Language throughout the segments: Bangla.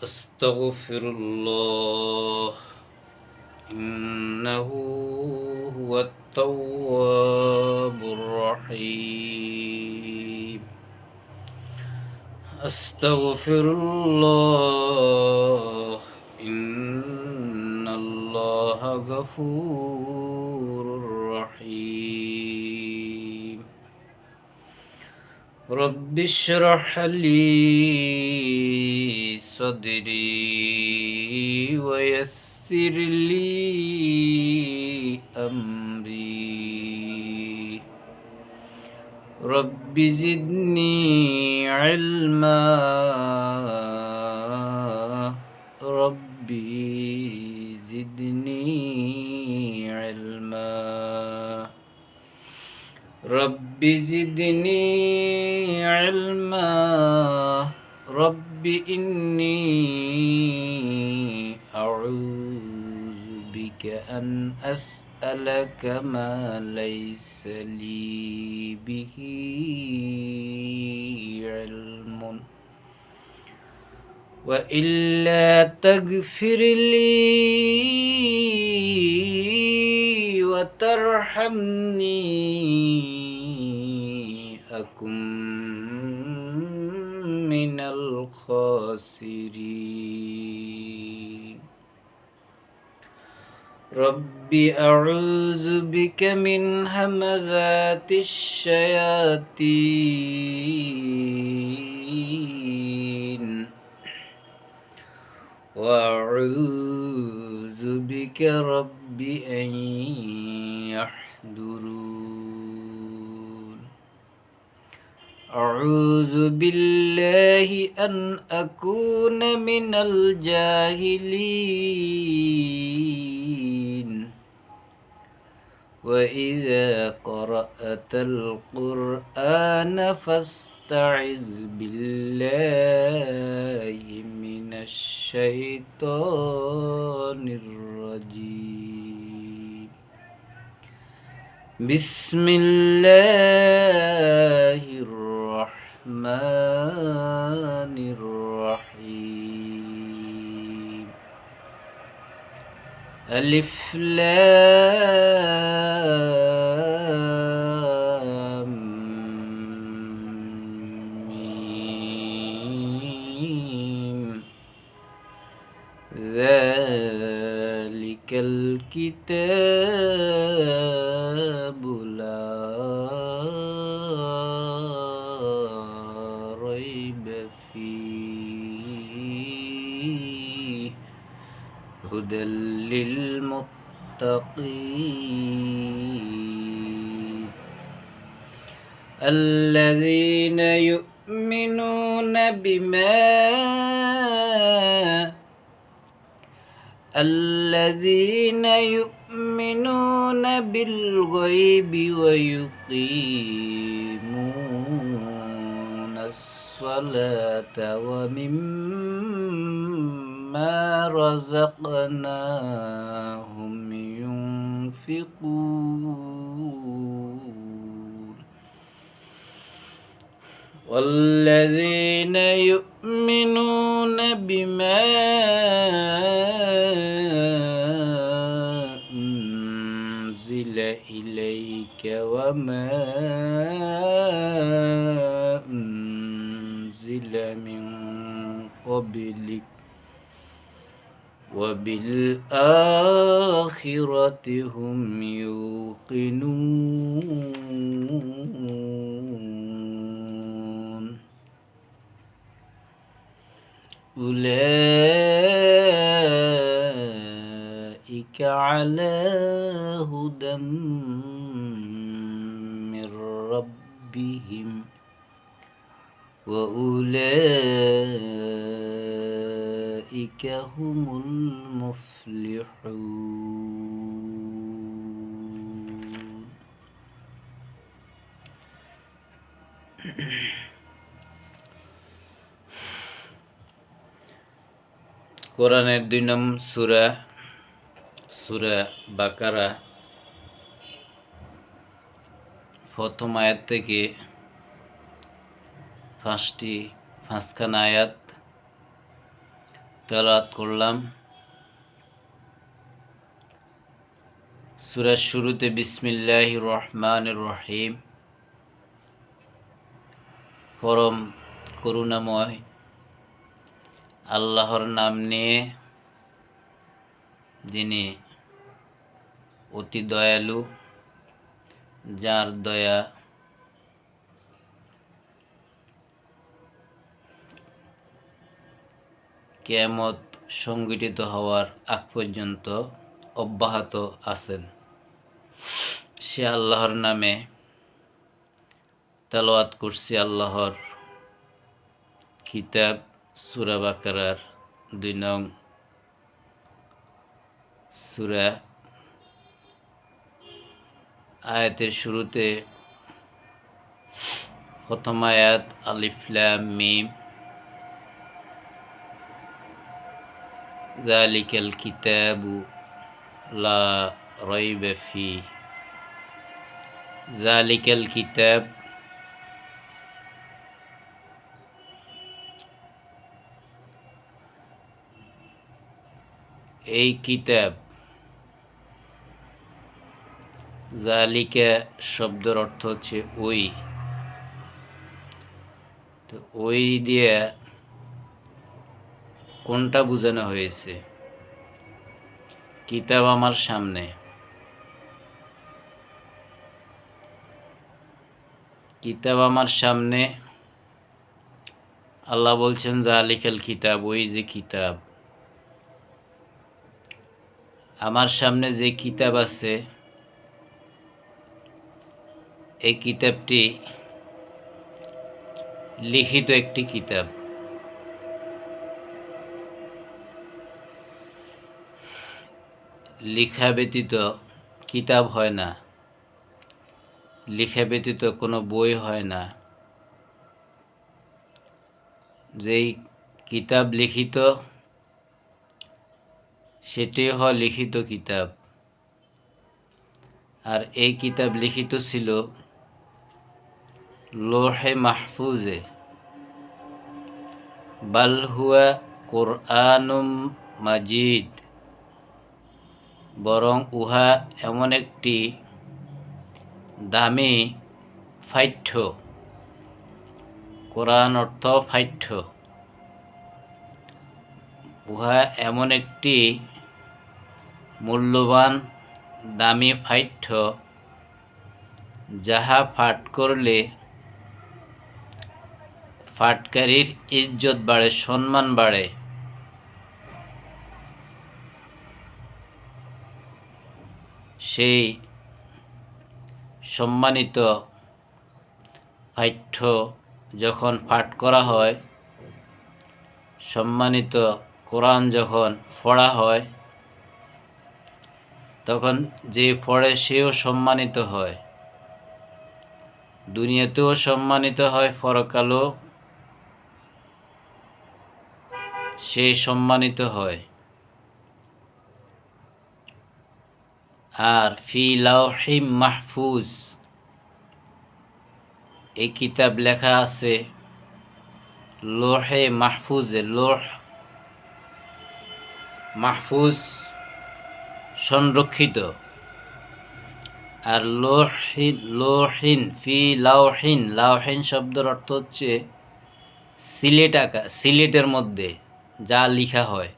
أستغفر الله إنه هو التواب الرحيم. أستغفر الله إن الله غفور رحيم. رب اشرح لي صدري ويسر لي أمري. رب زدني علما. ربي زدني علما. رب زدني علما. رب إني أعوذ بك أن أسألك ما ليس لي به علم وإلا تغفر لي وترحمني أكن من الخاسرين. رب أعوذ بك من همزات الشياطين وأعوذ بك رب أن يحضرون. أعوذ بالله أن أكون من الجاهلين. وإذا قرأت القرآن فاستعذ بالله من الشيطان الرجيم. بسم الله الرحمن الرحيم. ألف لام ميم. ذلك الكتاب لا ريب فيه هدى للمتقين الذين يؤمنون بالغيب ويقيمون الصلاة ومما رزقناهم ينفقون. والذين يؤمنون بما أنزل إليك وما أنزل من قبلك وبالآخرة هم يوقنون. أولئك على هدى من ربهم وأولئك هم المفلحون. কোরআনের 2 নং সূরা সূরা বাকারা প্রথম আয়াত থেকে পাঁচখানা আয়াত তেলাওয়াত করলাম। সূরার শুরুতে বিসমিল্লাহির রহমানির রহিম, পরম করুণাময় আল্লাহর নাম নিয়ে, যিনি অতি দয়ালু, যার দয়া কিয়ামত সংঘটিত হওয়ার আগ পর্যন্ত অব্যাহত আছেন। সে আল্লাহর নামে তেলাওয়াত করছি আল্লাহর কিতাব সূরা বাকারার 2 নং সূরা, আয়াতের শুরুতে প্রথম আয়াত আলিফ লাম মিম, যালিকাল কিতাবু লা রাইবা ফিহি। যালিকাল কিতাব, এই কিতাব, জালিকা শব্দের অর্থ হচ্ছে ওই। তো ওই দিয়ে কোনটা বোঝানো হয়েছে? কিতাব আমার সামনে, কিতাব আমার সামনে। আল্লাহ বলছেন জালিকাল কিতাব, ওই যে কিতাব আমার সামনে, যে কিতাব আছে, এই কিতাবটি লিখিত একটি কিতাব। লিখা ব্যতীত কিতাব হয় না, লিখা ব্যতীত কোনো বই হয় না। যেই কিতাব লিখিত, সেটি হয় লিখিত কিতাব। আর এই কিতাব লিখিত ছিল লোহে মাহফুজে, বাল হুয়া কোরআনুম মাজিদ, বরং উহা এমন একটি দামি পাঠ্য। কোরআন অর্থ পাঠ্য। উহা এমন একটি মূল্যবান দামি পাঠ্য, যাহা পাঠ করলে পাঠকারীর ইজ্জত বাড়ে, সম্মান বাড়ে। সেই সম্মানিত পাঠ্য যখন পাঠ করা হয়, সম্মানিত কোরআন যখন পড়া হয়, তখন যে পড়ে সেও সম্মানিত হয়, দুনিয়াতেও সম্মানিত হয়, পরকালেও সে সম্মানিত হয়। আর ফি লাওহিম মাহফুজ, এই কিতাব লেখা আছে লোহে মাহফুজে। লোহ মাহফুজ সংরক্ষিত, আর লোহিন, লোহিন ফি লাওহিন, লাওহিন শব্দের অর্থ হচ্ছে সিলেট আঁকা, সিলেটের মধ্যে যা লিখা হয়,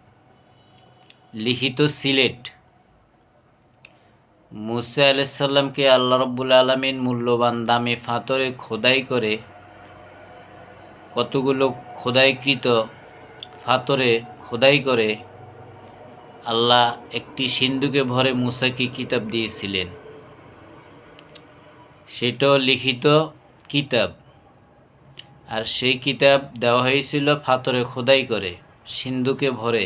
লিখিত সিলেট। মুসা আলাইহিস সালামকে আল্লাহ রাব্বুল আলামিন মূল্যবান দামি পাথরে খোদাই করে, কতগুলো খোদাইকৃত পাথরে খোদাই করে আল্লাহ একটি সিন্ধুকে ভরে মুসাকে কিতাব দিয়েছিলেন। সেটাও লিখিত কিতাব। আর সেই কিতাব দেওয়া হয়েছিল পাথরে খোদাই করে, সিন্ধুকে ভরে।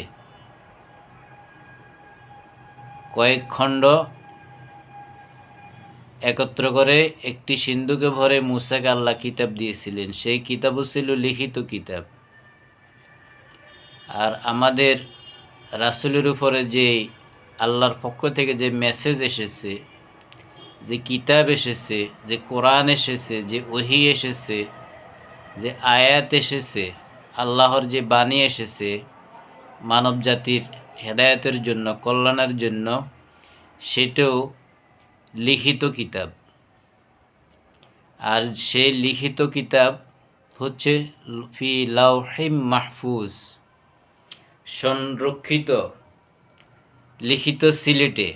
কয়েক খণ্ড একত্র করে একটি সিন্ধুকে ভরে মুসাকে আল্লাহ কিতাব দিয়েছিলেন। সেই কিতাবও ছিল লিখিত কিতাব। আর আমাদের রাসূলের উপরে যে আল্লাহর পক্ষ থেকে যে মেসেজ এসেছে, যে কিতাব এসেছে, যে কোরআন এসেছে, যে ওহী এসেছে, যে আয়াত এসেছে, আল্লাহর যে বাণী এসেছে, মানব জাতির হেদায়েতের জন্য, কল্যাণের জন্য, সেটাও লিখিত কিতাব। আর সেই লিখিত কিতাব হচ্ছে ফি লাউহিম মাহফুজ, সংরক্ষিত লিখিত সিলেটে,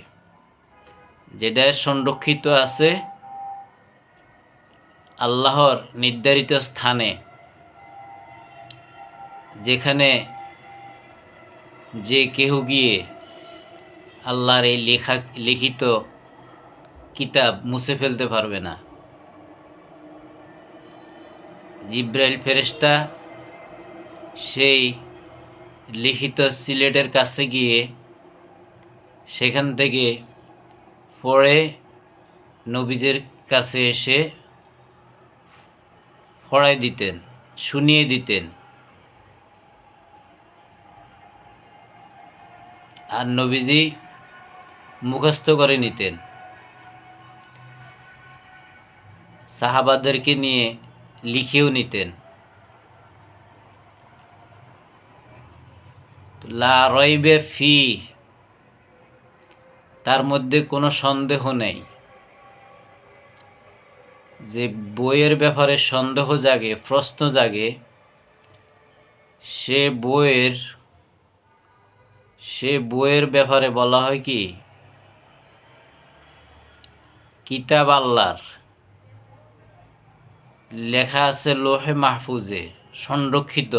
যেটা সংরক্ষিত আছে আল্লাহর নির্ধারিত স্থানে, যেখানে যে কেহ গিয়ে আল্লাহর এই লিখিত কিতাব মুছে ফেলতে পারবে না। জিব্রাইল ফেরেশতা সেই লিখিত সিলেটের কাছে গিয়ে সেখান থেকে পড়ে নবীজের কাছে এসে পড়াই দিতেন, শুনিয়ে দিতেন। আর নবীজি মুখস্থ করে নিতেন, সাহাবাদেরকে নিয়ে লিখেও নিতেন। লা রাইবে ফি, তার মধ্যে কোনো সন্দেহ নেই। যে বইয়ের ব্যাপারে সন্দেহ জাগে, প্রশ্ন জাগে, সে বইয়ের ব্যাপারে বলা হয় কি, কিতাব আল্লাহর লেখা আছে লোহে মাহফুজে, সংরক্ষিত।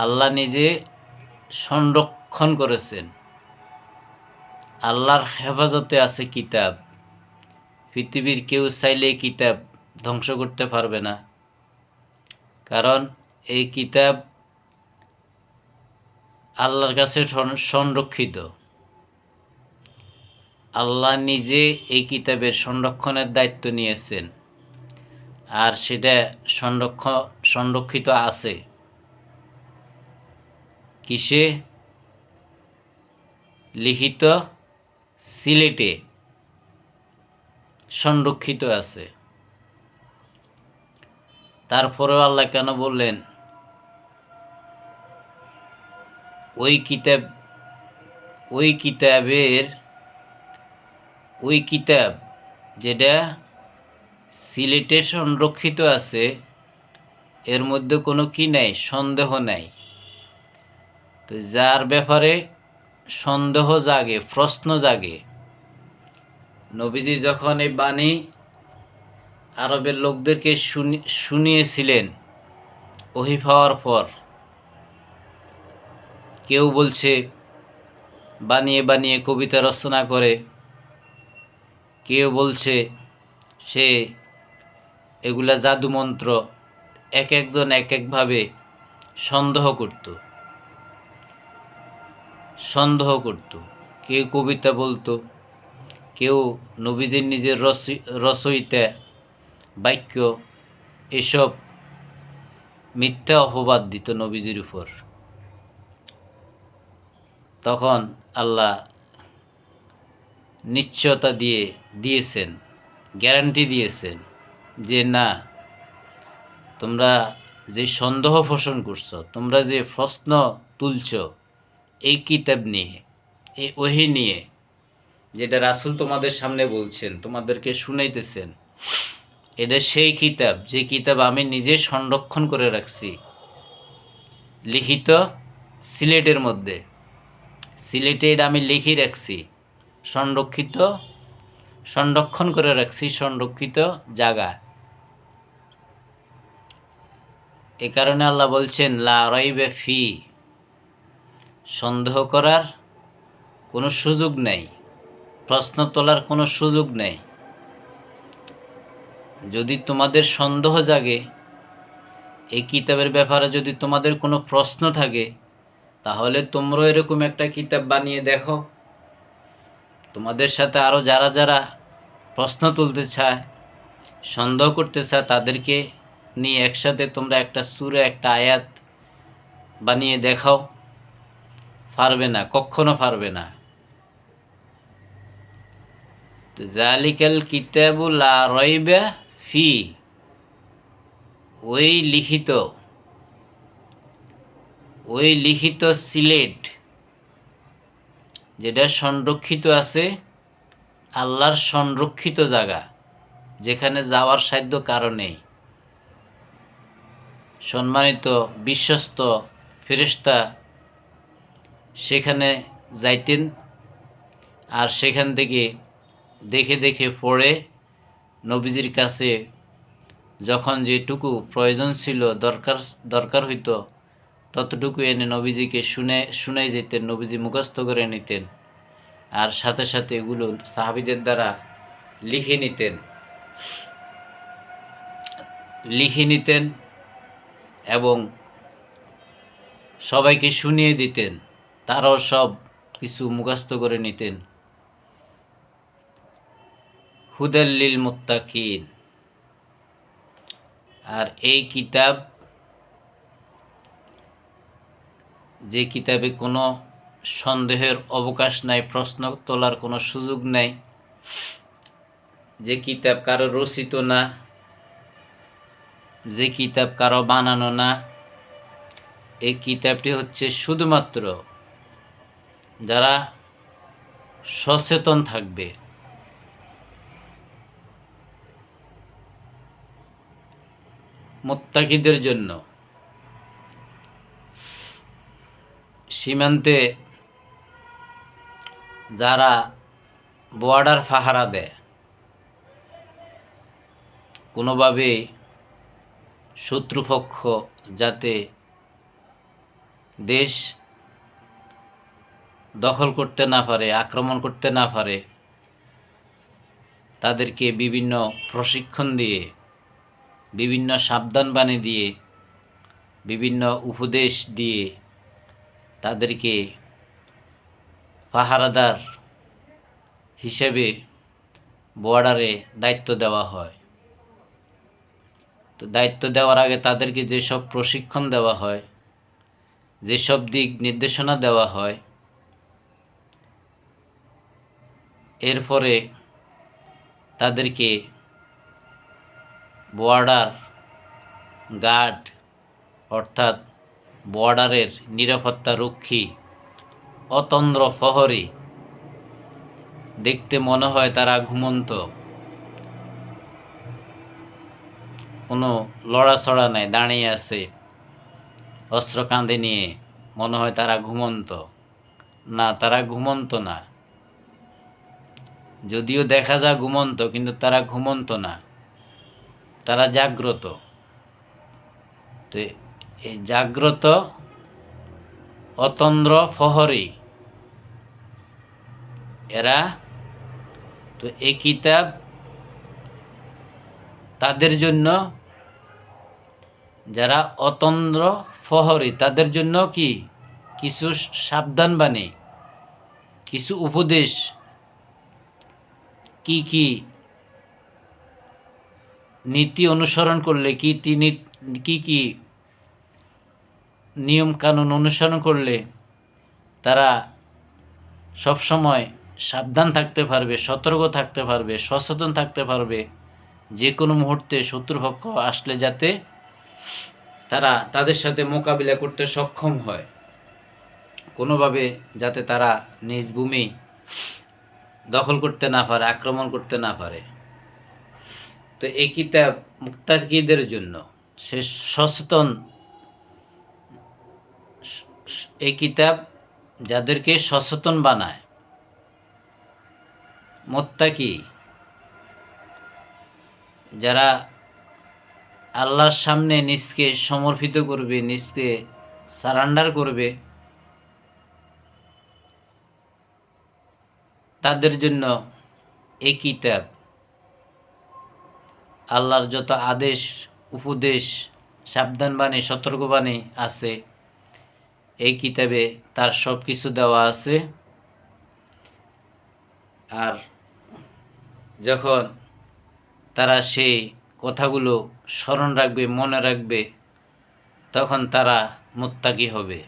আল্লাহ নিজে সংরক্ষণ করেছেন, আল্লাহর হেফাজতে আছে কিতাব। পৃথিবীর কেউ চাইলে কিতাব ধ্বংস করতে পারবে না, কারণ এই কিতাব আল্লাহর কাছে সংরক্ষিত। আল্লাহ নিজে এই কিতাবের সংরক্ষণের দায়িত্ব নিয়েছেন, আর সেটা সংরক্ষিত আছে কিসে? লিখিত সিলেটে সংরক্ষিত আছে। তারপরেও আল্লাহ কেন বললেন ওই কিতাব যেটা সিলেটে সংরক্ষিত আছে, এর মধ্যে কোনো কি নাই, সন্দেহ নাই। তো যার ব্যাপারে সন্দেহ জাগে, প্রশ্ন জাগে, নবীজি যখন এই বাণী আরবের লোকদেরকে শুনিয়েছিলেন ওহী পাওয়ার পর, কেউ বলছে বানিয়ে বানিয়ে কবিতা রচনা করে, কেউ বলছে সে এগুলা জাদুমন্ত্র, এক একজন এক একভাবে সন্দেহ করত। কেউ কবিতা বলতো, কেউ নবীজির নিজের রচয়িতা বাক্য, এসব মিথ্যা অপবাদ দিত নবীজির উপর। তখন আল্লাহ নিশ্চয়তা দিয়েছেন, গ্যারান্টি দিয়েছেন যে না, তোমরা যে সন্দেহ পোষণ করছো, তোমরা যে প্রশ্ন তুলছ এই কিতাব নিয়ে, এই ওহী নিয়ে, যেটা রাসূল তোমাদের সামনে বলছেন, তোমাদেরকে শুনাইতেছেন, এটা সেই কিতাব যে কিতাব আমি নিজে সংরক্ষণ করে রাখছি লিখিত সিলেটের মধ্যে। সিলেটে এটা আমি লিখে রাখছি, সংরক্ষণ করে রাখছি সংরক্ষিত জায়গা। এ কারণে আল্লাহ বলছেন লা রাইবে ফি, সন্দেহ করার কোনো সুযোগ নেই, প্রশ্ন তোলার কোনো সুযোগ নেই। যদি তোমাদের সন্দেহ জাগে, এই কিতাবের ব্যাপারে যদি তোমাদের কোনো প্রশ্ন থাকে, তাহলে তোমরাও এরকম একটা কিতাব বানিয়ে দেখো। তোমাদের সাথে আরও যারা যারা প্রশ্ন তুলতে চায়, সন্দেহ করতে চায়, তাদেরকে নিয়ে একসাথে তোমরা একটা সূরা, একটা আয়াত বানিয়ে দেখাও। পারবে না, কখনো পারবে না। তো জালিকাল কিতাবু লা রাইবা ফি, ওই লিখিত, ওই লিখিত সিলেট যেটা সংরক্ষিত আছে আল্লাহর সংরক্ষিত জায়গা, যেখানে যাওয়ার সাধ্য কারণেই সম্মানিত বিশ্বস্ত ফেরেশতা সেখানে যাইতেন, আর সেখান থেকে দেখে দেখে পড়ে নবীজির কাছে যখন যেটুকু প্রয়োজন ছিল, দরকার হইতো, ততটুকু এনে নবীজিকে শুনাই যেতেন, নবীজি মুখস্থ করে নিতেন, আর সাথে সাথে এগুলো সাহাবীদের দ্বারা লিখে নিতেন এবং সবাইকে শুনিয়ে দিতেন, তারাও সব কিছু মুখস্থ করে নিতেন। হুদাল্লিল মুত্তাকিন। আর এই কিতাব, যে কিতাবে কোনো সন্দেহের অবকাশ নাই, প্রশ্ন তোলার কোনো সুযোগ নাই, যে কিতাব কারো রচিত না, যে কিতাব কারো বানানো না, এই কিতাবটি হচ্ছে শুধুমাত্র যারা সচেতন থাকবে, মুত্তাকিদের জন্য। সীমান্তে যারা বর্ডার পাহারা দেয়, কোনোভাবে শত্রুপক্ষ যাতে দেশ দখল করতে না পারে, আক্রমণ করতে না পারে, তাদেরকে বিভিন্ন প্রশিক্ষণ দিয়ে, বিভিন্ন সাবধানবাণী দিয়ে, বিভিন্ন উপদেশ দিয়ে তাদেরকে পাহারাদার হিসেবে বর্ডারে দায়িত্ব দেওয়া হয়। তো দায়িত্ব দেওয়ার আগে তাদেরকে যেসব প্রশিক্ষণ দেওয়া হয়, যেসব দিক নির্দেশনা দেওয়া হয়, এরপরে তাদেরকে বর্ডার গার্ড অর্থাৎ বর্ডারের নিরাপত্তা রক্ষী, অতন্দ্র প্রহরী, দেখতে মনে হয় তারা ঘুমন্ত, কোনো লড়াছড়া নাই, দাঁড়িয়ে আছে অস্ত্র কাঁধে নিয়ে, মনে হয় তারা ঘুমন্ত। না, তারা ঘুমন্ত না, যদিও দেখা যায় ঘুমন্ত, কিন্তু তারা ঘুমন্ত না, তারা জাগ্রত। তো এই জাগ্রত অতন্দ্র প্রহরী এরা, তো এই কিতাব তাদের জন্য, যারা অতন্দ্র প্রহরী তাদের জন্য কি কিছু সাবধানবাণী, কিছু উপদেশ, কি কি নীতি অনুসরণ করলে, কি কি নিয়ম কানুন অনুসরণ করলে তারা সবসময় সাবধান থাকতে পারবে, সতর্ক থাকতে পারবে, সচেতন থাকতে পারবে, যে কোনো মুহূর্তে শত্রুপক্ষ আসলে যাতে তারা তাদের সাথে মোকাবিলা করতে সক্ষম হয়, কোনোভাবে যাতে তারা নিজ ভূমি দখল করতে না পারে, আক্রমণ করতে না পারে। তো এই কিতাব মুত্তাকিদের জন্য, সে সচেতন, এই কিতাব যাদেরকে সচেতন বানায়, মুত্তাকি যারা আল্লাহর সামনে নিজকে সমর্পিত করবে, নিজকে সারেন্ডার করবে, তাদের জন্য এই কিতাব আল্লাহর যত আদেশ, উপদেশ, সাবধানবাণী, সতর্কবাণী আছে, এই কিতাবে তার সব কিছু দেওয়া আছে। আর যখন তারা সেই কথাগুলো স্মরণ রাখবে, মনে রাখবে, তখন তারা মুত্তাকি হবে।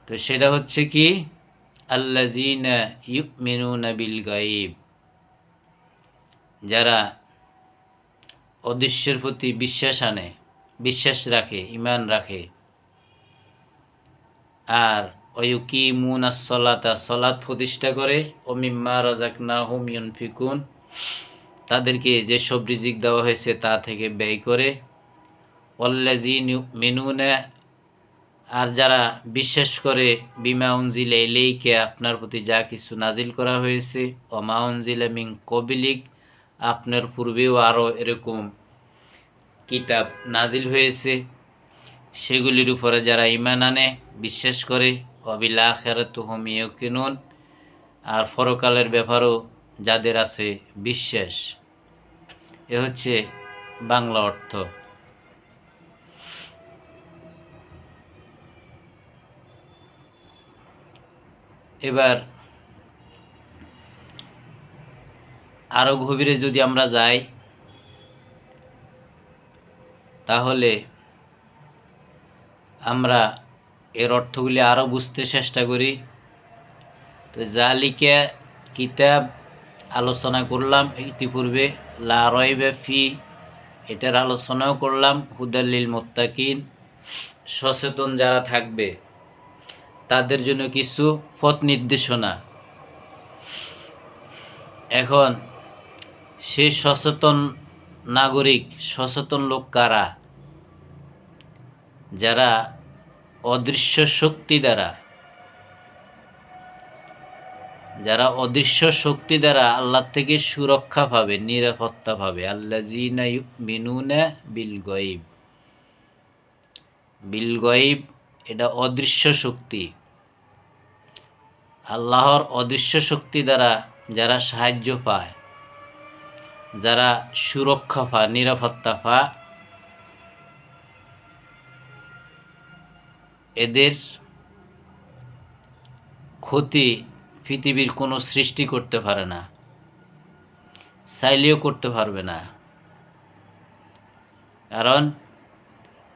তো সেটা হচ্ছে কি, আল্লাযীনা ইউমিনুনা বিল গায়ব, যারা অদৃশ্যের প্রতি বিশ্বাস রাখে, ঈমান রাখে, আর ওয়ুকিমুনাস সলাতা সলাত প্রতিষ্ঠা করে, ও মিম্মা রাযাকনাহুম ইউনফিকুন তাদেরকে যেসব রিজিক দেওয়া হয়েছে তা থেকে ব্যয় করে, ওয়াল্লাযীনা ইউমিনুনা আর যারা বিশ্বাস করে, বিমা উনজিলা ইলাইকা আপনার প্রতি যা কিছু নাজিল করা হয়েছে, ও মা উনজিলা মিন কবলিক আপনার পূর্বেও আরও এরকম কিতাব নাজিল হয়েছে, সেগুলির উপরে যারা ঈমান আনে বিশ্বাস করে, ওয়াবিল আখিরাতি হুম ইউকিনুন আর পরকালের ব্যাপারেও যাদের আছে বিশ্বাস। এ হচ্ছে বাংলা অর্থ। এবার আরও গভীরে যদি আমরা যাই তাহলে আমরা এর অর্থগুলি আরও বুঝতে চেষ্টা করি। তো জালিকা কিতাব আলোচনা করলাম ইতিপূর্বে, লা রাইবা ফি এটার আলোচনাও করলাম, হুদাল লিল মুত্তাকিন সচেতন যারা থাকবে তাদের জন্য কিছু পথ নির্দেশনা। এখন সেই সচেতন নাগরিক, সচেতন লোক কারা? যারা অদৃশ্য শক্তি দ্বারা আল্লাহ থেকে সুরক্ষা পাবে, নিরাপত্তা পাবে। আল্লাযীনা ইউমিনুনা বিল গায়ব এটা অদৃশ্য শক্তি। আল্লাহর অদৃশ্য শক্তি দ্বারা যারা সাহায্য পায়, যারা সুরক্ষা পায়, নিরাপত্তা পায়, এদের ক্ষতি পৃথিবীর কোনো সৃষ্টি করতে পারে না, চাইলেও করতে পারবে না। কারণ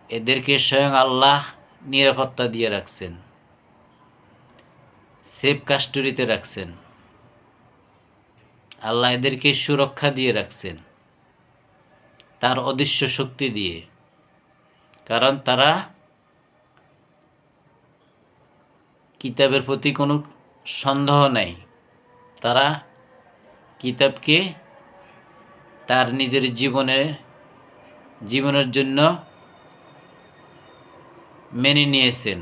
এদেরকে স্বয়ং আল্লাহ নিরাপত্তা দিয়ে রাখছেন, সেফ কাস্টডিতে রাখছেন। আল্লাহ এদেরকে সুরক্ষা দিয়ে রাখছেন তার অদৃশ্য শক্তি দিয়ে। কারণ তারা কিতাবের প্রতি কোনো সন্দেহ নাই, তারা কিতাবকে তার নিজের জীবনের জন্য মেনে নিয়েছেন।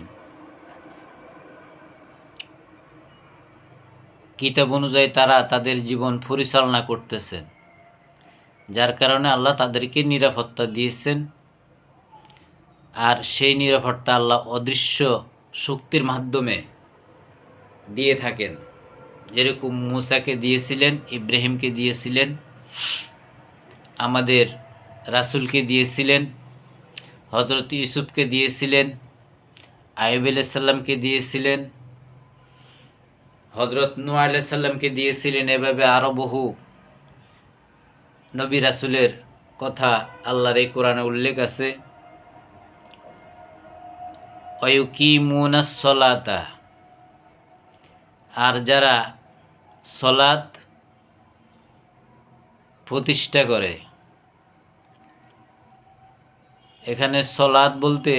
কিতাব অনুযায়ী তারা তাদের জীবন পরিচালনা করতেছেন, যার কারণে আল্লাহ তাদেরকে নিরাপত্তা দিয়েছেন। আর সেই নিরাপত্তা আল্লাহ অদৃশ্য শক্তির মাধ্যমে দিয়ে থাকেন। যেরকম মুসাকে দিয়েছিলেন, ইব্রাহিমকে দিয়েছিলেন, আমাদের রাসূলকে দিয়েছিলেন, হযরত ইউসুফকে দিয়েছিলেন, আইয়ুব আলাইহিস সালামকে দিয়েছিলেন, হযরত নূহ আলাইহিস সালামকে দিয়েছিলেন। এভাবে আরও বহু নবী রাসূলের কথা আল্লাহর এই কোরআনে উল্লেখ আছে। ওয়ায়ুকিমুনাস সলাতা আর যারা সলাত প্রতিষ্ঠা করে। এখানে সলাত বলতে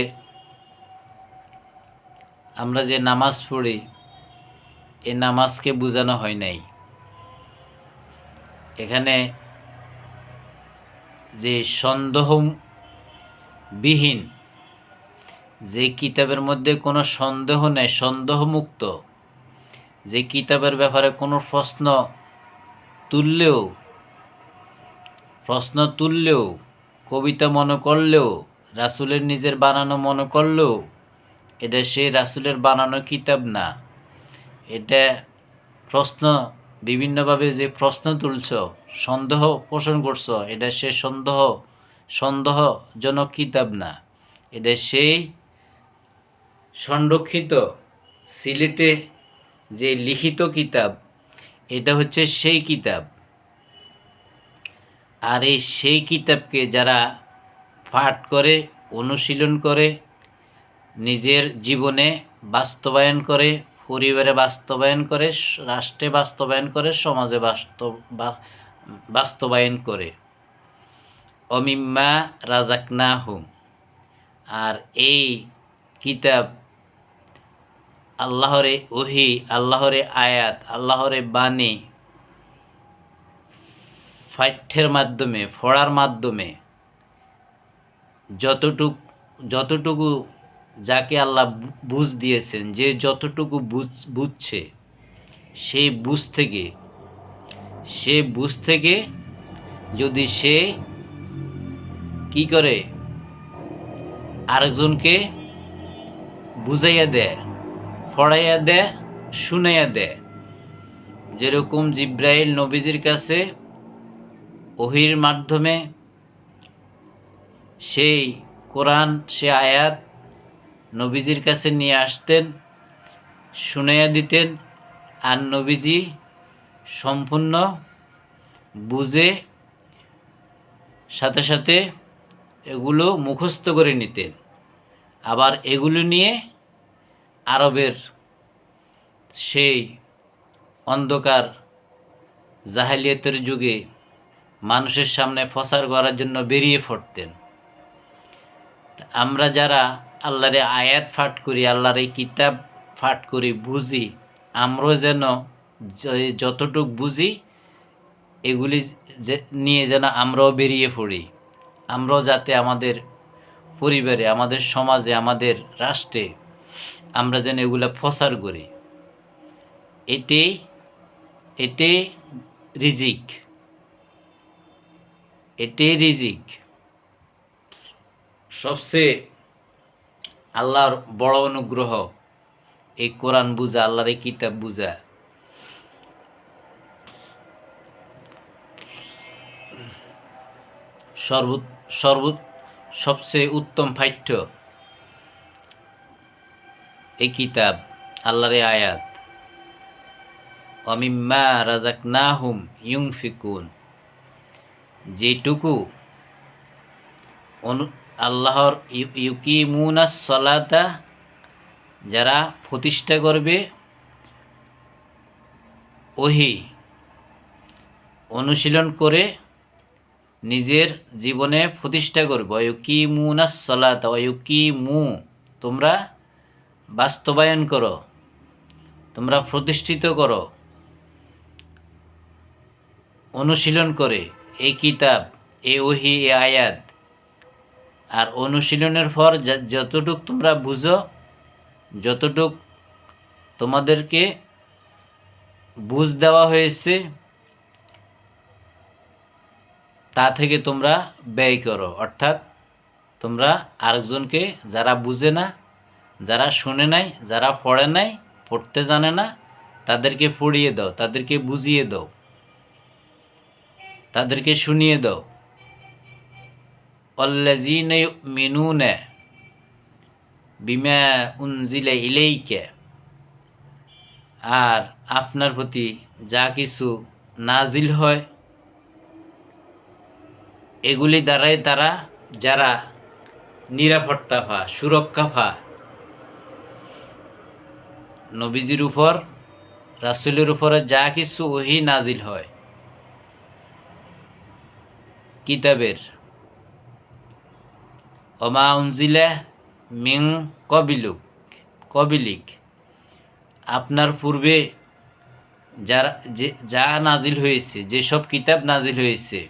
আমরা যে নামাজ পড়ি এই নামাজকে বোঝানো হয় নাই। এখানে যে সন্দেহবিহীন, যে কিতাবের মধ্যে কোনো সন্দেহ নেই, সন্দেহমুক্ত, যে কিতাবের ব্যাপারে কোনো প্রশ্ন তুললেও, কবিতা মনে করলেও, রাসূলের নিজের বানানো মনে করলেও এটা সেই রাসূলের বানানো কিতাব না। এটা প্রশ্ন বিভিন্নভাবে যে প্রশ্ন তুলছ, সন্দেহ পোষণ করছ, এটা সে সন্দেহজনক কিতাব না। এটা সেই সংরক্ষিত সিলেটে যে লিখিত কিতাব, এটা হচ্ছে সেই কিতাব। আর এই সেই কিতাবকে যারা পাঠ করে, অনুশীলন করে, নিজের জীবনে বাস্তবায়ন করে, পরিবারে বাস্তবায়ন করে, রাষ্ট্রে বাস্তবায়ন করে, সমাজে বাস্তবায়ন করে, অমিম্মা রাযাকনাহুম আর এই কিতাব আল্লাহরে ওহি, আল্লাহরে আয়াত, আল্লাহরে বাণী পাঠ্যের মাধ্যমে, পড়ার মাধ্যমে যতটুকু যাকে আল্লাহ বুঝ দিয়েছেন, যে যতটুকু বুঝছে সেই বুঝ থেকে যদি সে কি করে আরেকজনকে বুঝাইয়া দেয়, পড়াইয়া দেয়, শুনাইয়া দেয়, যেরকম জিব্রাইল নবীজির কাছে ওহির মাধ্যমে সেই কোরআন, সে আয়াত নবীজির কাছে নিয়ে আসতেন, শুনাইয়া দিতেন, আর নবীজি সম্পূর্ণ বুঝে সাথে সাথে এগুলো মুখস্থ করে নিতেন। আবার এগুলো নিয়ে আরবের সেই অন্ধকার জাহেলিয়াতের যুগে মানুষের সামনে প্রচার করার জন্য বেরিয়ে পড়তেন। আমরা যারা আল্লাহর আয়াত পাঠ করি, আল্লাহর এই কিতাব পাঠ করি, বুঝি, আমরাও যেন যতটুক বুঝি এগুলি নিয়ে যেন আমরাও বেরিয়ে পড়ি। আমরাও যাতে আমাদের পরিবারে, আমাদের সমাজে, আমাদের রাষ্ট্রে আমরা যেন এগুলা প্রচার করি। এটাই রিজিক, এটাই রিজিক। সবচেয়ে আল্লাহর বড় অনুগ্রহ এই কোরআন বুঝা, আল্লাহর এই কিতাব বুঝা। সবচেয়ে উত্তম পাঠ্য এই কিতাব, আল্লাহর এই আয়াত। অমিম্মা রাযাকনাহুম ইউনফিকুন, যেটুকু আল্লাহর ইউকিমুনাস সালাতা, যারা প্রতিষ্ঠা করবে, ওহি অনুশীলন করে নিজের জীবনে প্রতিষ্ঠা করবে। ইউকিমুনাস সালাতা, ইউকিমু, তোমরা বাস্তবায়ন করো, তোমরা প্রতিষ্ঠিত করো, অনুশীলন করে এই কিতাব, এই ওহি, এই আয়াত। আর অনুশীলনের পর যতটুক তোমরা বুঝো, যতটুক তোমাদেরকে বুঝ দেওয়া হয়েছে, তা থেকে তোমরা ব্যয় করো। অর্থাৎ তোমরা আরেকজনকে, যারা বুঝে না, যারা শুনে নাই, যারা পড়ে নাই, পড়তে জানে না, তাদেরকে পড়িয়ে দাও, তাদেরকে বুঝিয়ে দাও, তাদেরকে শুনিয়ে দাও। আল্লাযীনা ইউমিনুনা বিমা উনজিলা ইলাইকা, আর আপনার প্রতি যা কিছু নাজিল হয় এগুলি দ্বারাই তারা, যারা নিরাপত্তা পা, সুরক্ষা পা, নবীজির উপর, রাসূলের উপরে যা কিছু ওহী নাজিল হয় কিতাবের, ওমা উনজিলা মিন কবিলিক, আপনার পূর্বে যা নাজিল হয়েছে, যেসব কিতাব নাজিল হয়েছে,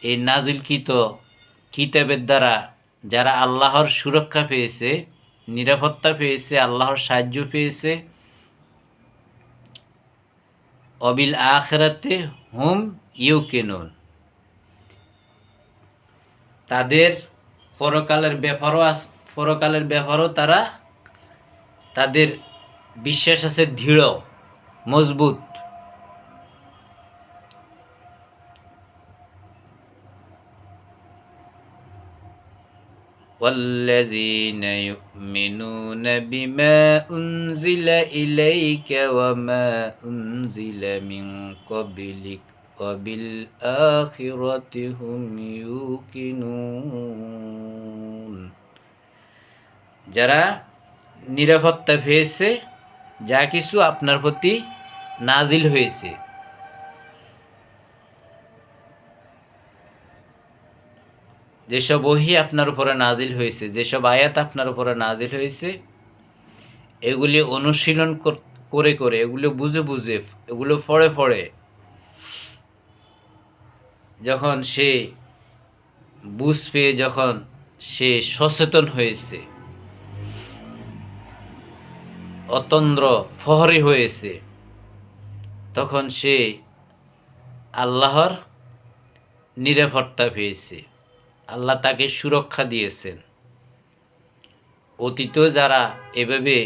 এই নাজিলকৃত কিতাবের দ্বারা যারা আল্লাহর সুরক্ষা পেয়েছে, নিরাপত্তা পেয়েছে, আল্লাহর সাহায্য পেয়েছে, অবিল আখিরাতে হুম ইউকিনুন, তাদের পরকালের ব্যাপারও তারা, তাদের বিশ্বাস আছে দৃঢ়, মজবুত। والذين يؤمنون بما أنزل إليك وما أنزل من قبلك وبالآخرة هم يوقنون, যারা নিরাপত্তা পেয়েছে যা কিছু আপনার প্রতি নাজিল হয়েছে, যেসব ওহী আপনার উপরে নাজিল হয়েছে, যেসব আয়াত আপনার উপরে নাজিল হয়েছে, এগুলি অনুশীলন করে করে, এগুলো বুঝে বুঝে, এগুলো পড়ে পড়ে যখন সে বুঝ পেয়ে, যখন সে সচেতন হয়েছে, অতন্দ্র ফহরি হয়েছে, তখন সে আল্লাহর নিরাপত্তা পেয়েছে। আল্লাহ তাকে সুরক্ষা দিয়েছেন। অতীত যারা এভাবে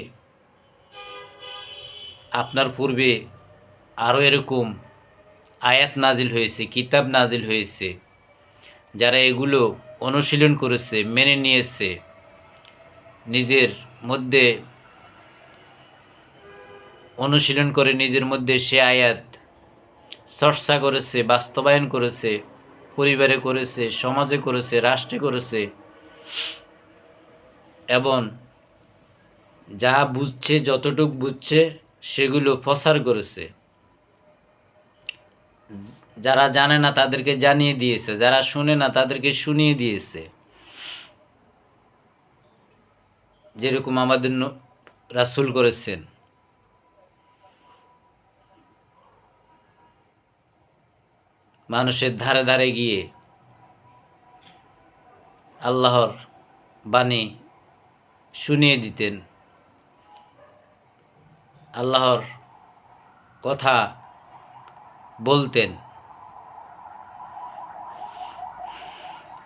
আপনার পূর্বে আরও এরকম আয়াত নাজিল হয়েছে, কিতাব নাজিল হয়েছে, যারা এগুলো অনুশীলন করেছে, মেনে নিয়েছে, নিজের মধ্যে অনুশীলন করে নিজের মধ্যে সে আয়াত চর্চা করেছে, বাস্তবায়ন করেছে, পরিবারে করেছে, সমাজে করেছে, রাষ্ট্রে করেছে, এবং যা বুঝছে, যতটুক বুঝছে সেগুলো প্রচার করেছে। যারা জানে না তাদেরকে জানিয়ে দিয়েছে, যারা শুনে না তাদেরকে শুনিয়ে দিয়েছে। যেরকম আমাদের রাসূল করেছেন। মানুষের ধারে ধারে গিয়ে আল্লাহর বাণী শুনিয়ে দিতেন, আল্লাহর কথা বলতেন।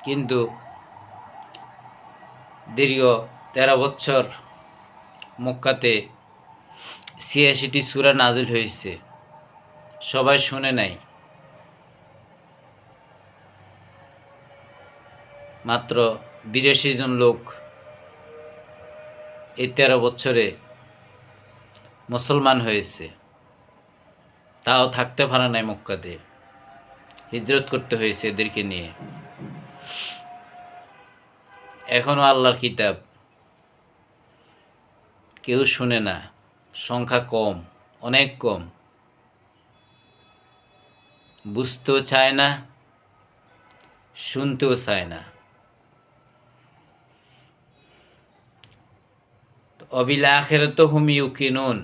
কিন্তু দীর্ঘ 13 বছর মক্কাতে 86টি সূরা নাজিল হয়েছে, সবাই শুনে নাই। মাত্র 82 জন লোক এই 13 বছরে মুসলমান হয়েছে। তাও থাকতে পারে নাই মক্কাতে, হিজরত করতে হয়েছে এদেরকে নিয়ে। এখনও আল্লাহর কিতাব কেউ শুনে না, সংখ্যা কম, অনেক কম, বুঝতেও চায় না, শুনতেও চায় না। অবিল আখিরাত হুম ইউকিনুন,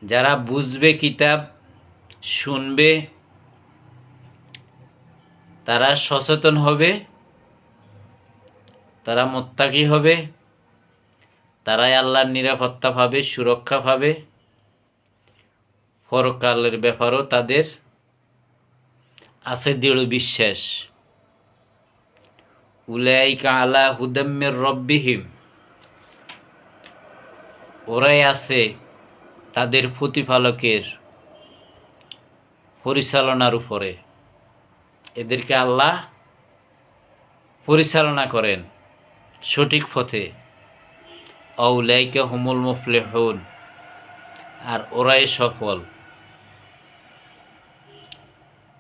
যারা বুঝবে, কিতাব শুনবে, তারা সচেতন হবে, তারা মুত্তাকি হবে, তারাই আল্লাহর নিরাপত্তা পাবে, সুরক্ষা পাবে। পরকালের ব্যাপারও তাদের আছে দৃঢ় বিশ্বাস। উলাইকা আলা হুদাম মির রব্বিহিম, ওরাই আছে তাদের প্রতিপালকের পরিচালনার উপরে। এদেরকে আল্লাহ পরিচালনা করেন সঠিক পথে। আউলাইকা হুমুল মুফলিহুন, আর ওরাই সফল।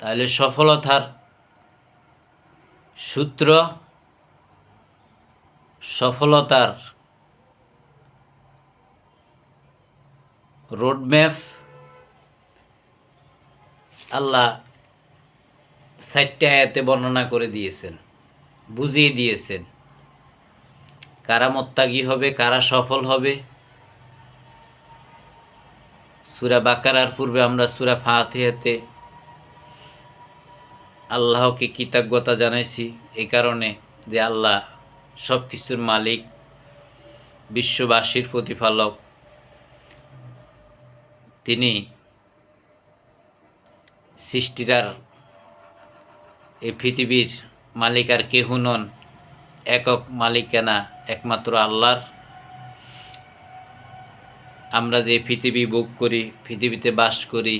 তাহলে সফলতার সূত্র, সফলতার রোডম্যাপ আল্লাহ 4টি আয়াতে বর্ণনা করে দিয়েছেন, বুঝিয়ে দিয়েছেন। কারা মুত্তাকি হবে, কারা সফল হবে। সূরা বাকারার পূর্বে আমরা সূরা ফাতিহাতে আল্লাহকে কৃতজ্ঞতা জানাইছি, এই কারণে যে আল্লাহ সব কিছুর মালিক, বিশ্ববাসীর প্রতিপালক। তিনি সৃষ্টির এই পৃথিবীর মালিক আর কেহ নন, একক মালিকানা একমাত্র আল্লাহর। আমরা যে পৃথিবী ভোগ করি, পৃথিবীতে বাস করি,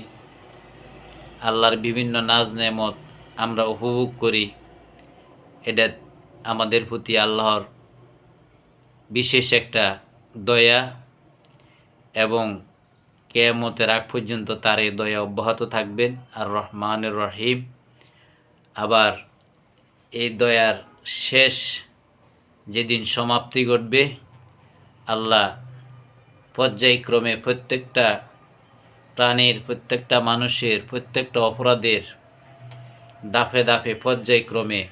আল্লাহর বিভিন্ন নাজ নেয়ামত আমরা উপভোগ করি, এটা আমাদের প্রতি আল্লাহর বিশেষ একটা দয়া, এবং কিয়ামতের আগ পর্যন্ত তার এই দয়া অব্যাহত থাকবেন। আর রহমানুর রহিম। আবার এই দয়ার শেষ যেদিন সমাপ্তি ঘটবে, আল্লাহ পর্যায়ক্রমে প্রত্যেকটা প্রাণীর, প্রত্যেকটা মানুষের, প্রত্যেকটা অপরাধের দাফে দাফে পর্যায়ক্রমে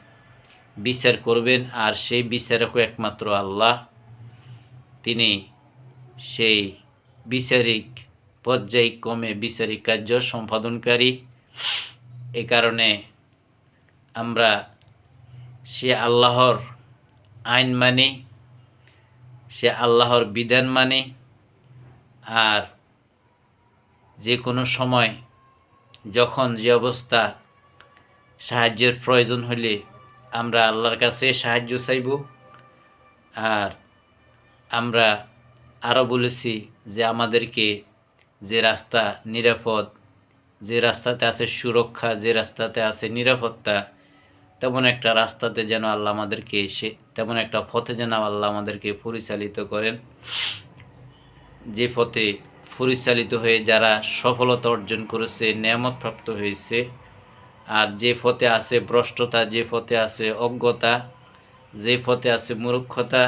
বিচার করবেন। আর সেই বিচারকও একমাত্র আল্লাহ। তিনি সেই বিচারিক পর্যায়ক্রমে বিচারিক কার্য সম্পাদনকারী। এ কারণে আমরা সে আল্লাহর আইন মানি, সে আল্লাহর বিধান মানি। আর যে কোনো সময় যখন যে অবস্থা সাহায্যের প্রয়োজন হলে আমরা আল্লাহর কাছে সাহায্য চাইব। আর আমরা আরও বলেছি যে আমাদেরকে যে রাস্তা নিরাপদ, যে রাস্তাতে আছে সুরক্ষা, যে রাস্তাতে আছে নিরাপত্তা, তেমন একটা রাস্তাতে যেন আল্লাহ আমাদেরকে তেমন একটা পথে যেন আল্লাহ আমাদেরকে পরিচালিত করেন, যে পথে পরিচালিত হয়ে যারা সফলতা অর্জন করেছে, নেয়ামত প্রাপ্ত হয়েছে। আর যে পথে আছে ভ্রষ্টতা, যে পথে আছে অজ্ঞতা, যে পথে আছে মূর্খতা,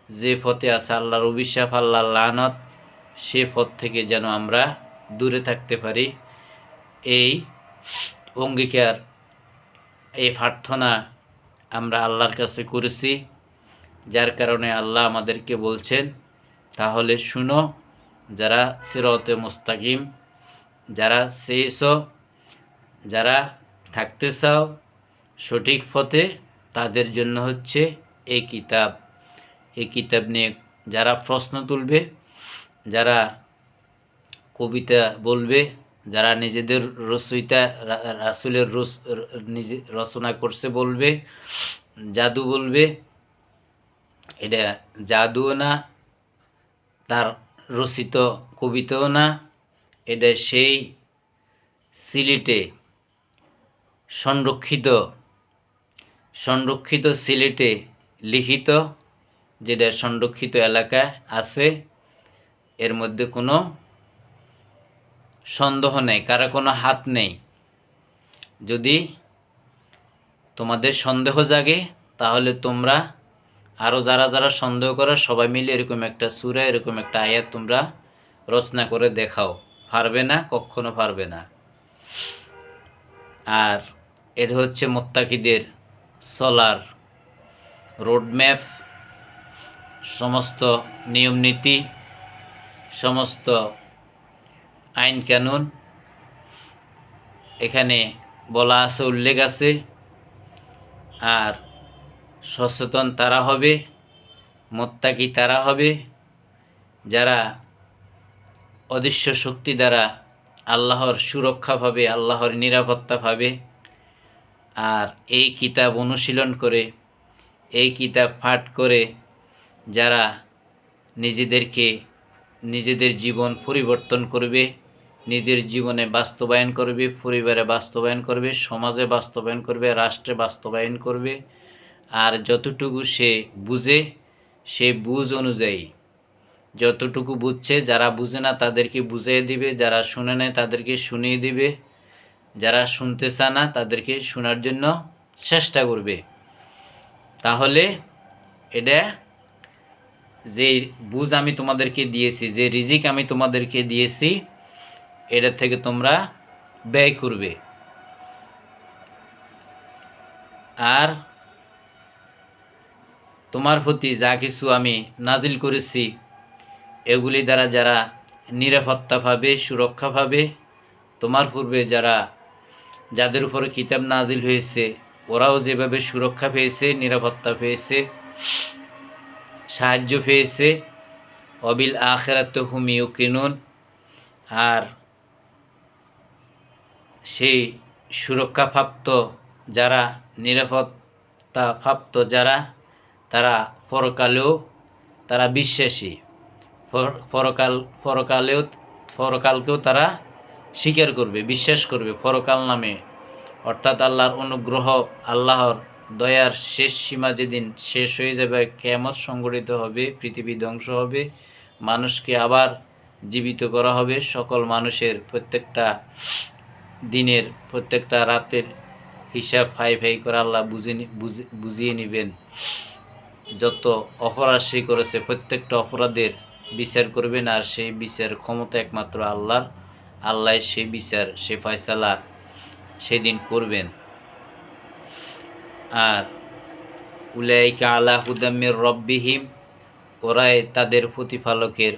যে পথে আছে আল্লাহর অভিশাপ, আল্লাহর লানত, সে পথ থেকে যেন আমরা দূরে থাকতে পারি। এই অঙ্গীকার, এই প্রার্থনা আমরা আল্লাহর কাছে করেছি, যার কারণে আল্লাহ আমাদেরকে বলছেন, তাহলে শুনো, যারা সিরাতে মুস্তাকিম, যারা চেয়েছো, যারা থাকতে চাও সঠিক পথে, তাদের জন্য হচ্ছে এই কিতাব। এই কিতাব নিয়ে যারা প্রশ্ন তুলবে, যারা কবিতা বলবে, যারা নিজেদের রচয়িতা রাসূলের নিজে রচনা করছে বলবে, জাদু বলবে, এটা জাদুও না, তার রচিত কবিতাও না, এটা সেই সিলেটে সংরক্ষিত সিলেটে লিখিত, যেটা সংরক্ষিত এলাকায় আছে। এর মধ্যে কোনো সন্দেহ নেই, কারো কোনো হাত নেই। যদি তোমাদের সন্দেহ জাগে, তাহলে তোমরা আরও যারা যারা সন্দেহ করো সবাই মিলে এরকম একটা সূরা, এরকম একটা আয়াত তোমরা রচনা করে দেখাও। পারবে না, কখনো পারবে না। আর এটা হচ্ছে মুত্তাকিদের চলার রোডম্যাপ, সমস্ত নিয়ম নীতি, সমস্ত আইন কানুন এখানে বলা আছে, উল্লেখ আছে। আর সচেতন তারা হবে, মুত্তাকি তারা হবে, যারা অদৃশ্য শক্তি দ্বারা আল্লাহর সুরক্ষা পাবে, আল্লাহর নিরাপত্তা পাবে। আর এই কিতাব অনুশীলন করে, এই কিতাব পাঠ করে যারা নিজেদের জীবন পরিবর্তন করবে, নিজের জীবনে বাস্তবায়ন করবে, পরিবারে বাস্তবায়ন করবে, সমাজে বাস্তবায়ন করবে, রাষ্ট্রে বাস্তবায়ন করবে। আর যতটুকু সে বুঝে, সে বুঝ অনুযায়ী যতটুকু বুঝছে, যারা বুঝে না তাদেরকে বুঝিয়ে দিবে, যারা শুনে নেয় তাদেরকে শুনিয়ে দিবে, যারা শুনতে চায় না তাদেরকে শোনার জন্য চেষ্টা করবে। তাহলে এটা যে বুঝ আমি তোমাদেরকে দিয়েছি, যে রিজিক আমি তোমাদেরকে দিয়েছি, এটা থেকে তোমরা ব্যয় করবে। আর তোমার প্রতি যা কিছু আমি নাজিল করেছি, এগুলি দ্বারা যারা নিরাপত্তা পাবে, সুরক্ষা পাবে, তোমার পূর্বে যাদের উপরে কিতাব নাজিল হয়েছে, ওরাও যেভাবে সুরক্ষা পেয়েছে, নিরাপত্তা পেয়েছে, সাহায্য পেয়েছে, অবিল আখিরাতি হুম ইউকিনুন। আর সেই সুরক্ষাপ্রাপ্ত যারা, নিরাপত্তাপ্রাপ্ত যারা, তারা পরকালেও তারা বিশ্বাসী, পরকালকেও তারা স্বীকার করবে, বিশ্বাস করবে পরকাল নামে। অর্থাৎ আল্লাহর অনুগ্রহ, আল্লাহর দয়ার শেষ সীমা যেদিন শেষ হয়ে যাবে, কিয়ামত সংঘটিত হবে, পৃথিবী ধ্বংস হবে, মানুষকে আবার জীবিত করা হবে, সকল মানুষের প্রত্যেকটা দিনের, প্রত্যেকটা রাতের হিসাব ফাই করে আল্লাহ বুঝিয়ে নেবেন। যত অপরাধ সে করেছে প্রত্যেকটা অপরাধের বিচার করবেন। আর সেই বিচার ক্ষমতা একমাত্র আল্লাহর। আল্লাহ সেই বিচার, সে ফয়সালা সেদিন করবেন। আর উলাইকা আলা হুদাম মির রব্বিহিম ওরাই তাদের প্রতিপালকের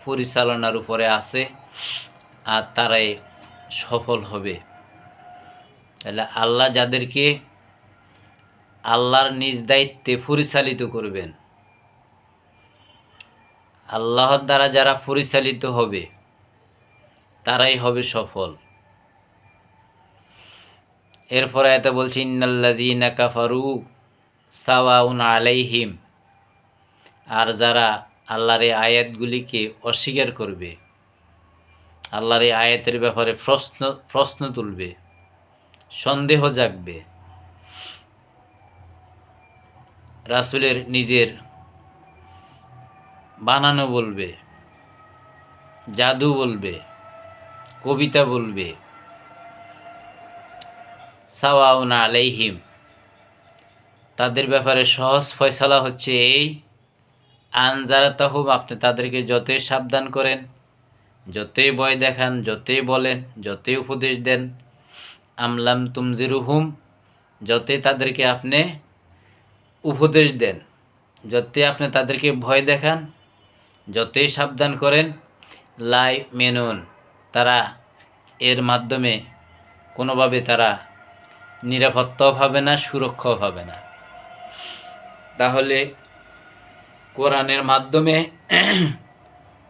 পরিচালনার উপরে আছে, আর তারাই সফল হবে। তাহলে আল্লাহ যাদেরকে আল্লাহর নিজ দায়িত্বে পরিচালিত করবেন, আল্লাহর দ্বারা যারা পরিচালিত হবে তারাই হবে সফল। এরপরে এত বলছি, ইন্নাল্লাযীনা কাফারু সাওয়াউন আলাইহিম, আর যারা আল্লাহর এই আয়াতগুলিকে অস্বীকার করবে, আল্লাহর এই আয়াতের ব্যাপারে প্রশ্ন তুলবে, সন্দেহ জাগবে, রাসূলের নিজের বানানো বলবে, জাদু বলবে, কবিতা বলবে, সাওয়াউন আলাইহিম, তাদের ব্যাপারে সহজ ফয়সালা হচ্ছে এই, আনজারাতাহুম, আপনি তাদেরকে যতই সাবধান করেন, যতই ভয় দেখান, যতই বলেন, যতই উপদেশ দেন, আমলাম তুমজিরুহুম, যতই তাদেরকে আপনি উপদেশ দেন, যতই আপনি তাদেরকে ভয় দেখান, যতই সাবধান করেন, লাই মেনুন, তারা এর মাধ্যমে কোনোভাবে তারা নিরাপত্তাও পাবে না, সুরক্ষাও পাবে না। তাহলে কোরআনের মাধ্যমে,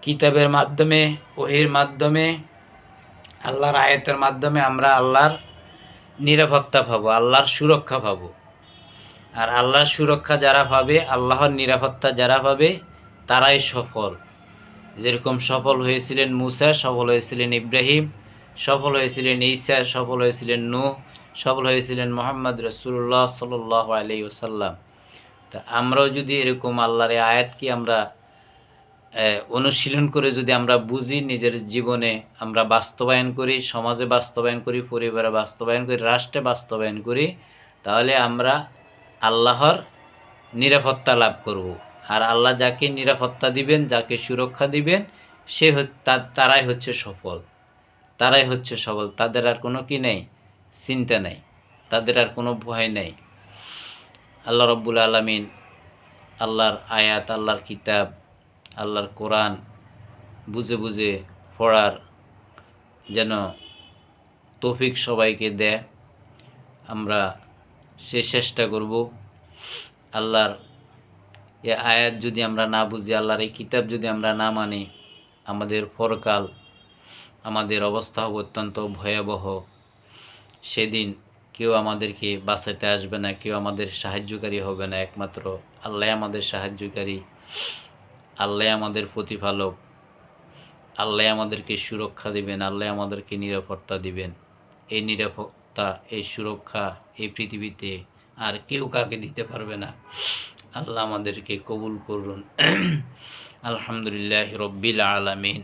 কিতাবের মাধ্যমে, ওহির মাধ্যমে, আল্লাহর আয়াতের মাধ্যমে আমরা আল্লাহর নিরাপত্তা পাবো, আল্লাহর সুরক্ষা পাবো। আর আল্লাহর সুরক্ষা যারা পাবে, আল্লাহর নিরাপত্তা যারা পাবে, তারাই সফল। যেরকম সফল হয়েছিলেন মুসা, সফল হয়েছিলেন ইব্রাহিম, সফল হয়েছিলেন ঈসা, সফল হয়েছিলেন নূহ, সফল হয়েছিলেন মুহাম্মদ রাসূলুল্লাহ সাল্লাল্লাহু আলাইহি ওয়াসাল্লাম। তা আমরাও যদি এরকম আল্লাহর আয়াতকে আমরা অনুশীলন করে যদি আমরা বুঝি, নিজের জীবনে আমরা বাস্তবায়ন করি, সমাজে বাস্তবায়ন করি, পরিবারে বাস্তবায়ন করি, রাষ্ট্রে বাস্তবায়ন করি, তাহলে আমরা আল্লাহর নিরাপত্তা লাভ করব। আর আল্লাহ যাকে নিরাপত্তা দিবেন, যাকে সুরক্ষা দিবেন, সে তারাই হচ্ছে সফল, তারাই হচ্ছে সফল। তাদের আর কোনো কি নেই, চিন্তা নেই, তাদের আর কোনো ভয় নেই। আল্লাহ রব্বুল আলামিন আল্লাহর আয়াত, আল্লাহর কিতাব, আল্লাহর কোরআন বুঝে বুঝে পড়ার যেন তৌফিক সবাইকে দেয়। আমরা সে চেষ্টা করব। আল্লাহর এ আয়াত যদি আমরা না বুঝি, আল্লাহর এই কিতাব যদি আমরা না মানি, আমাদের পরকাল, আমাদের অবস্থা হবে অত্যন্ত ভয়াবহ। সেদিন কেউ আমাদেরকে বাঁচাতে আসবে না, কেউ আমাদের সাহায্যকারী হবে না, একমাত্র আল্লাহ আমাদের সাহায্যকারী, আল্লাহ আমাদের প্রতিপালক, আল্লাহ আমাদেরকে সুরক্ষা দিবেন, আল্লাহ আমাদেরকে নিরাপত্তা দিবেন। এই নিরাপত্তা, এই সুরক্ষা এই পৃথিবীতে আর কেউ কাকে দিতে পারবে না। আল্লাহ আমাদেরকে কবুল করুন। আলহামদুলিল্লাহ রব্বিল আলামিন।